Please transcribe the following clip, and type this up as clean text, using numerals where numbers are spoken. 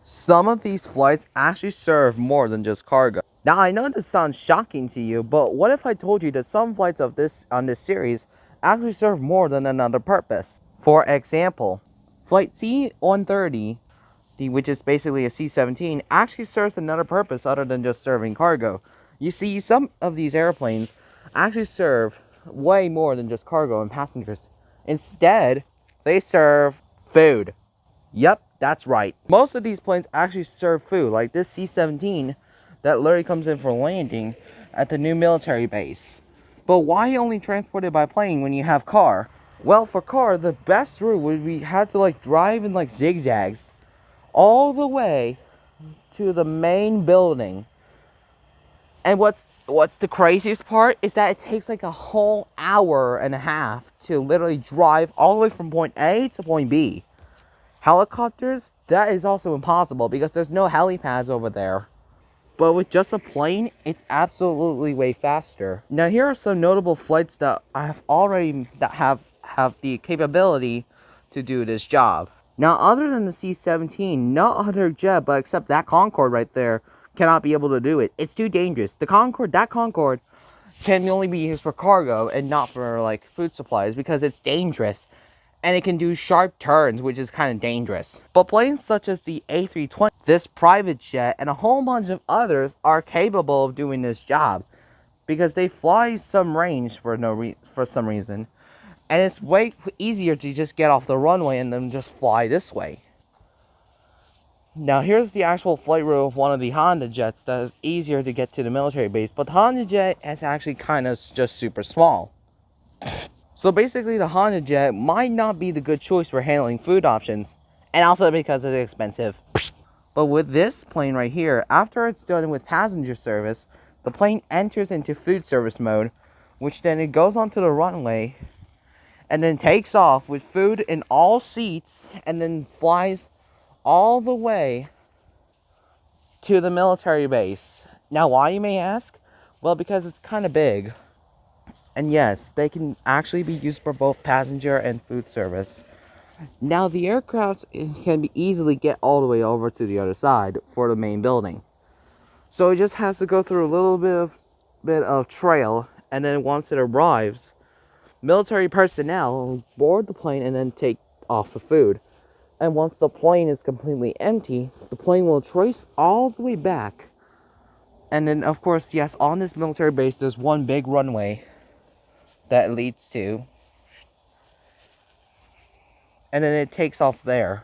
Some of these flights actually serve more than just cargo. Now, I know this sounds shocking to you, but what if I told you that some flights of this on this series actually serve more than another purpose? For example, Flight C-130, which is basically a C-17, actually serves another purpose other than just serving cargo. You see, some of these airplanes actually serve way more than just cargo and passengers. Instead, they serve food. Yep, that's right. Most of these planes actually serve food, like this C-17 that literally comes in for landing at the new military base. But why only transport it by plane when you have car? Well, for car, the best route would be had to like drive in like zigzags all the way to the main building. And what's the craziest part is that it takes like a whole hour and a half to literally drive all the way from point A to point B. Helicopters, that is also impossible because there's no helipads over there. But with just a plane, it's absolutely way faster. Now here are some notable flights that I have already have the capability to do this job. Now other than the C-17, no other jet but except that Concorde right there cannot be able to do it. It's too dangerous. That Concorde can only be used for cargo and not for like food supplies because it's dangerous. And it can do sharp turns, which is kind of dangerous. But planes such as the A320, this private jet, and a whole bunch of others are capable of doing this job because they fly some range for some reason, and it's way easier to just get off the runway and then just fly this way. Now here's the actual flight route of one of the Honda jets that is easier to get to the military base, but the Honda jet is actually kind of just super small. So basically the Honda jet might not be the good choice for handling food options, and also because it's expensive. But with this plane right here, after it's done with passenger service, the plane enters into food service mode, which then it goes onto the runway, and then takes off with food in all seats, and then flies all the way to the military base. Now why, you may ask? Well, because it's kind of big. And yes, they can actually be used for both passenger and food service. Now the aircraft can be easily get all the way over to the other side for the main building. So it just has to go through a little bit of trail, and then once it arrives, military personnel board the plane and then take off the food. And once the plane is completely empty, the plane will trace all the way back. And then of course, yes, on this military base there's one big runway that leads to, and then it takes off there.